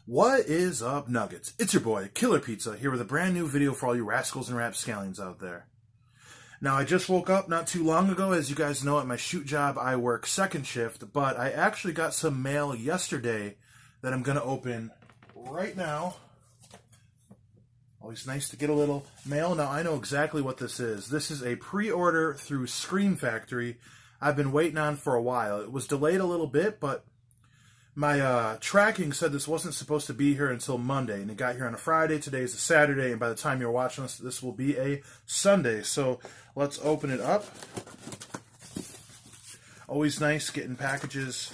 What is up, Nuggets? It's your boy, Killer Pizza, here with a brand new video for all you rascals and rapscallions out there. Now, I just woke up not too long ago. As you guys know, at my shoot job, I work second shift, but I actually got some mail yesterday that I'm going to open right now. Always nice to get a little mail. Now, I know exactly what this is. This is a pre-order through Scream Factory I've been waiting on for a while. It was delayed a little bit, but my tracking said this wasn't supposed to be here until Monday, and it got here on a Friday. Today's a Saturday, and by the time you're watching this will be a Sunday. So let's open it up. Always nice getting packages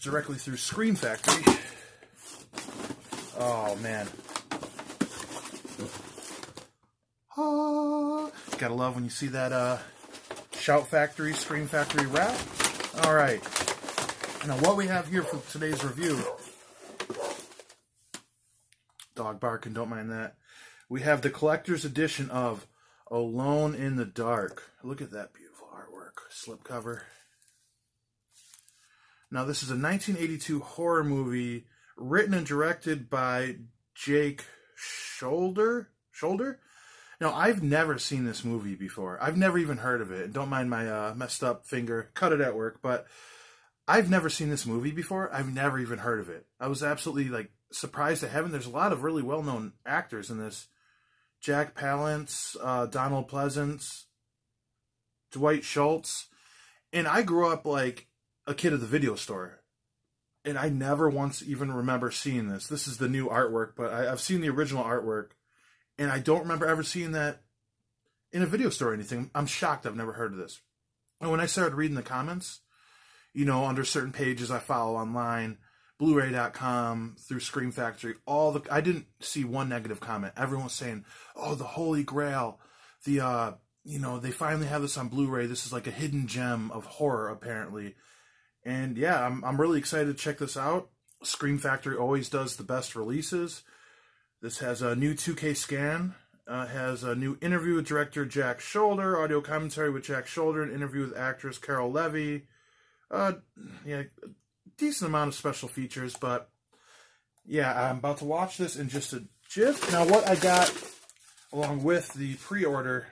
directly through Scream Factory. Oh, man. Gotta love when you see that Shout Factory, Scream Factory wrap. All right. Now, what we have here for today's review, dog barking, don't mind that. We have the collector's edition of Alone in the Dark. Look at that beautiful artwork. Slipcover. Now, this is a 1982 horror movie written and directed by Jack Sholder. Now, I've never seen this movie before. I've never even heard of it. Don't mind my messed up finger. Cut it at work. But I've never seen this movie before. I've never even heard of it. I was absolutely surprised to heaven. There's a lot of really well-known actors in this. Jack Palance, Donald Pleasance, Dwight Schultz. And I grew up like a kid at the video store. And I never once even remember seeing this. This is the new artwork, but I've seen the original artwork. And I don't remember ever seeing that in a video store or anything. I'm shocked I've never heard of this. And when I started reading the comments, you know, under certain pages I follow online, Blu-ray.com, through Scream Factory, I didn't see one negative comment. Everyone's saying, oh, the Holy Grail. They finally have this on Blu-ray. This is like a hidden gem of horror, apparently. And yeah, I'm really excited to check this out. Scream Factory always does the best releases. This has a new 2K scan, has a new interview with director Jack Sholder, audio commentary with Jack Sholder, an interview with actress Carol Levy. Decent amount of special features, but yeah, I'm about to watch this in just a jiff. Now, what I got along with the pre-order,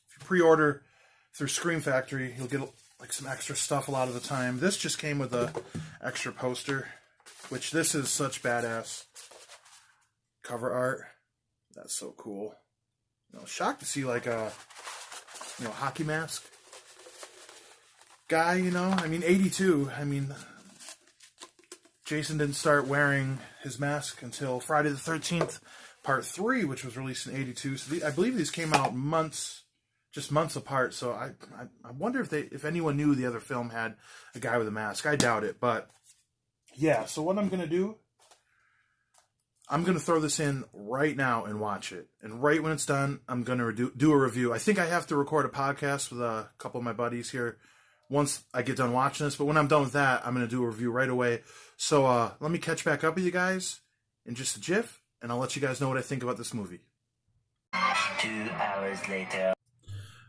if you pre-order through Scream Factory, you'll get like some extra stuff a lot of the time. This just came with a extra poster, which this is such badass cover art. That's so cool. Shocked to see like a hockey mask guy. 82. Jason didn't start wearing his mask until Friday the 13th, Part 3, which was released in 82. So I believe these came out months apart. So I wonder if anyone knew the other film had a guy with a mask. I doubt it, but yeah, so what I'm going to do, I'm going to throw this in right now and watch it. And right when it's done, I'm going to do a review. I think I have to record a podcast with a couple of my buddies here once I get done watching this. But when I'm done with that, I'm going to do a review right away. So let me catch back up with you guys in just a jiff, and I'll let you guys know what I think about this movie. 2 hours later.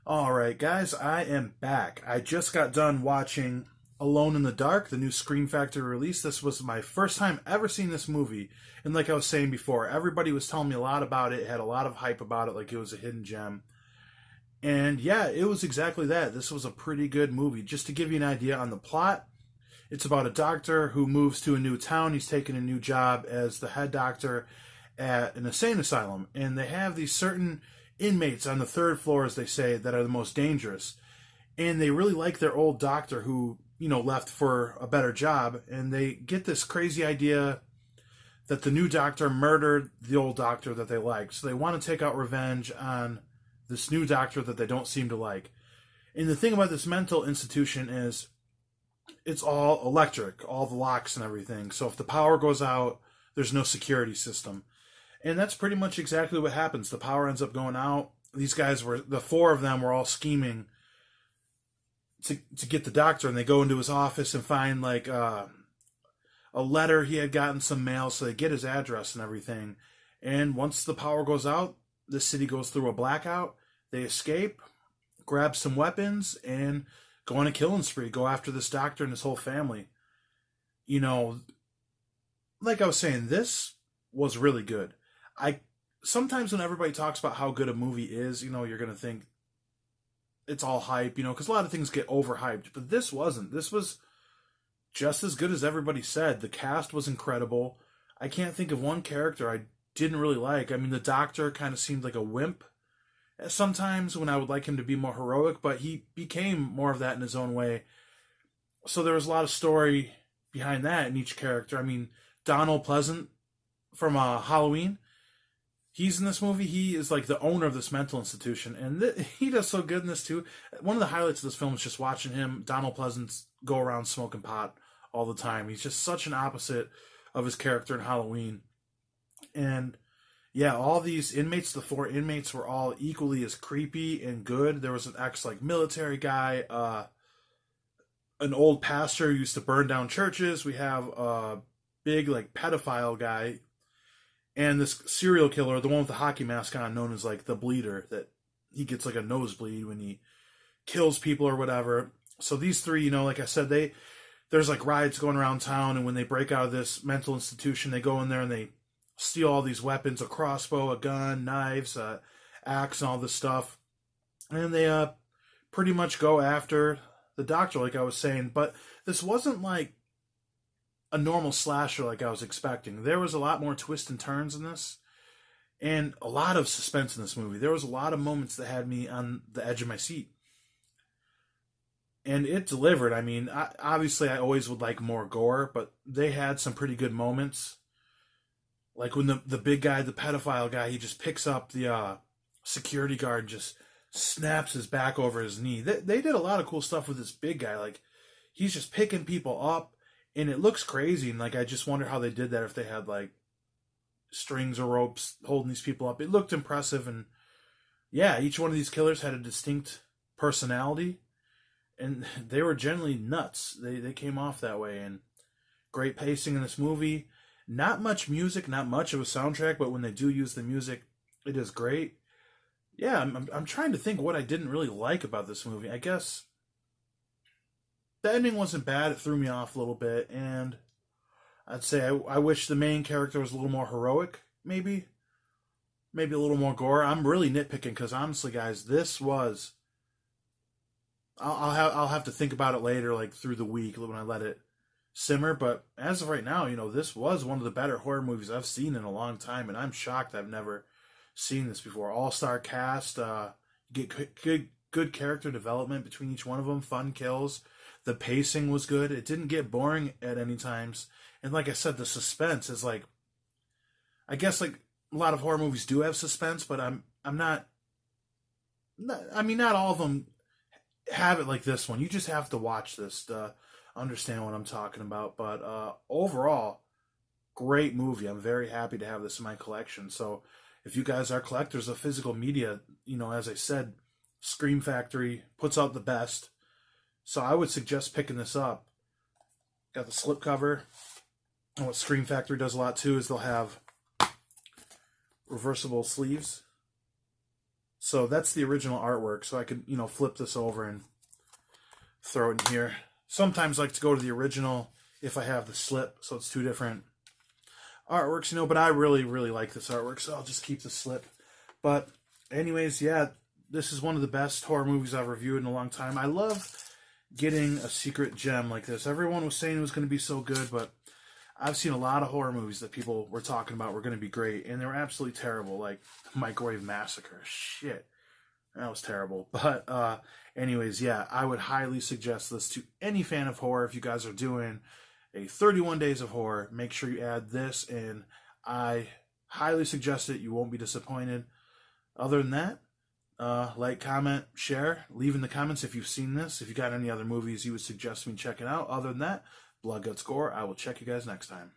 All right, guys, I am back. I just got done watching Alone in the Dark, the new Scream Factory release. This was my first time ever seeing this movie. And like I was saying before, everybody was telling me a lot about it, had a lot of hype about it, like it was a hidden gem. And yeah, it was exactly that. This was a pretty good movie. Just to give you an idea on the plot, it's about a doctor who moves to a new town. He's taking a new job as the head doctor at an insane asylum. And they have these certain inmates on the third floor, as they say, that are the most dangerous. And they really like their old doctor who left for a better job, and they get this crazy idea that the new doctor murdered the old doctor that they liked. So they want to take out revenge on this new doctor that they don't seem to like. And the thing about this mental institution is it's all electric, all the locks and everything. So if the power goes out, there's no security system. And that's pretty much exactly what happens. The power ends up going out. These guys the 4 of them were all scheming to get the doctor, and they go into his office and find like a letter he had gotten, some mail, so they get his address and everything. And once the power goes out, the city goes through a blackout. They escape, grab some weapons, and go on a killing spree, go after this doctor and his whole family. You know, like I was saying, this was really good. I sometimes when everybody talks about how good a movie is, you know, you're gonna think it's all hype, you know, because a lot of things get overhyped. But this wasn't. This was just as good as everybody said. The cast was incredible. I can't think of one character I didn't really like. I mean, the doctor kind of seemed like a wimp sometimes when I would like him to be more heroic, but he became more of that in his own way. So there was a lot of story behind that in each character. I mean, Donald Pleasant from Halloween, he's in this movie. He is like the owner of this mental institution, and he does so good in this too. One of the highlights of this film is just watching him, Donald Pleasant, go around smoking pot all the time. He's just such an opposite of his character in Halloween. And yeah, all these inmates, the 4 inmates, were all equally as creepy and good. There was an military guy, an old pastor who used to burn down churches. We have a big pedophile guy, and this serial killer, the one with the hockey mask on, known as the bleeder, that he gets a nosebleed when he kills people or whatever. So these 3, you know, like I said, there's riots going around town, and when they break out of this mental institution, they go in there and they steal all these weapons, a crossbow, a gun, knives, axe, and all this stuff. And they pretty much go after the doctor, like I was saying. But this wasn't like a normal slasher like I was expecting. There was a lot more twists and turns in this, and a lot of suspense in this movie. There was a lot of moments that had me on the edge of my seat. And it delivered. I mean, obviously I always would like more gore, but they had some pretty good moments. Like when the big guy, the pedophile guy, he just picks up the security guard and just snaps his back over his knee. They did a lot of cool stuff with this big guy. Like, he's just picking people up, and it looks crazy. And I just wonder how they did that, if they had strings or ropes holding these people up. It looked impressive, and yeah, each one of these killers had a distinct personality, and they were generally nuts. They came off that way, and great pacing in this movie. Not much music, not much of a soundtrack, but when they do use the music, it is great. Yeah, I'm trying to think what I didn't really like about this movie. I guess the ending wasn't bad. It threw me off a little bit, and I'd say I wish the main character was a little more heroic, maybe a little more gore. I'm really nitpicking because honestly, guys, this was. I'll have to think about it later, through the week when I let it simmer. But as of right now, you know, this was one of the better horror movies I've seen in a long time, and I'm shocked I've never seen this before. All-star cast, you get good character development between each one of them, fun kills. The pacing was good. It didn't get boring at any times. And like I said, the suspense is I guess a lot of horror movies do have suspense, but I'm not I mean, not all of them have it like this one. You just have to watch this to understand what I'm talking about. But overall, great movie. I'm very happy to have this in my collection. So if you guys are collectors of physical media, you know, as I said, Scream Factory puts out the best. So I would suggest picking this up. Got the slipcover. And what Scream Factory does a lot too is they'll have reversible sleeves. So that's the original artwork. So I could, you know, flip this over and throw it in here. Sometimes I like to go to the original if I have the slip. So it's 2 different artworks, you know, but I really, really like this artwork. So I'll just keep the slip. But anyways, yeah, this is one of the best horror movies I've reviewed in a long time. I love getting a secret gem like this. Everyone was saying it was going to be so good, but I've seen a lot of horror movies that people were talking about were going to be great, and they were absolutely terrible, like Microwave Massacre. Shit. That was terrible. But anyways, yeah, I would highly suggest this to any fan of horror. If you guys are doing a 31 Days of Horror, make sure you add this, and I highly suggest it. You won't be disappointed. Other than that, like, comment, share, leave in the comments if you've seen this, if you got any other movies you would suggest me checking out. Other than that, Blood Guts Gore. I will check you guys next time.